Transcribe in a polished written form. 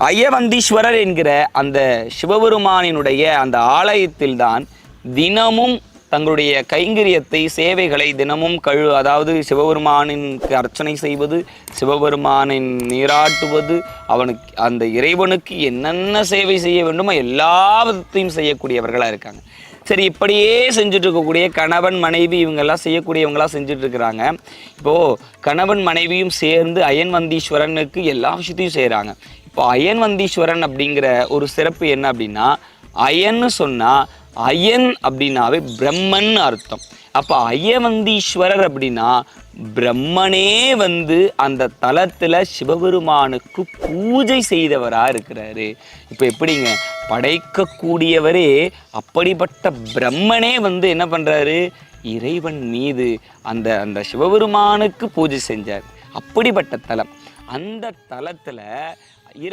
அயவந்தீஸ்வரர் என்கிற அந்த சிவபெருமானினுடைய அந்த ஆலயத்தில்தான் தினமும் தங்களுடைய கைங்கரியத்தை சேவைகளை தினமும் அதாவது சிவபெருமானிற்கு அர்ச்சனை செய்வது, சிவபெருமானின் நீராட்டுவது, அவனுக்கு அந்த இறைவனுக்கு என்னென்ன சேவை செய்ய வேண்டுமோ எல்லாத்தையும் செய்யக்கூடியவர்களாக இருக்காங்க. சரி, இப்படியே செஞ்சுட்டு இருக்கக்கூடிய கணவன் மனைவி இவங்கெல்லாம் செய்யக்கூடியவங்களாம் செஞ்சுட்டு இருக்கிறாங்க. இப்போது கணவன் மனைவியும் சேர்ந்து அயன்வந்தீஸ்வரனுக்கு எல்லா விஷயத்தையும் செய்கிறாங்க. இப்போ அயன்வந்தீஸ்வரன் அப்படிங்கிற ஒரு சிறப்பு என்ன அப்படின்னா, அயன்னு சொன்னால் அயன் அப்படின்னாவே பிரம்மன் அர்த்தம். அப்போ அயவந்தீஸ்வரர் அப்படின்னா பிரம்மனே அந்த தலத்தில் சிவபெருமானுக்கு பூஜை செய்தவராக இருக்கிறாரு. இப்போ எப்படிங்க, படைக்கக்கூடியவரே அப்படிப்பட்ட பிரம்மனே என்ன பண்ணுறாரு, இறைவன் மீது அந்த சிவபெருமானுக்கு பூஜை செஞ்சார். அப்படிப்பட்ட தலம். அந்த தலத்தில்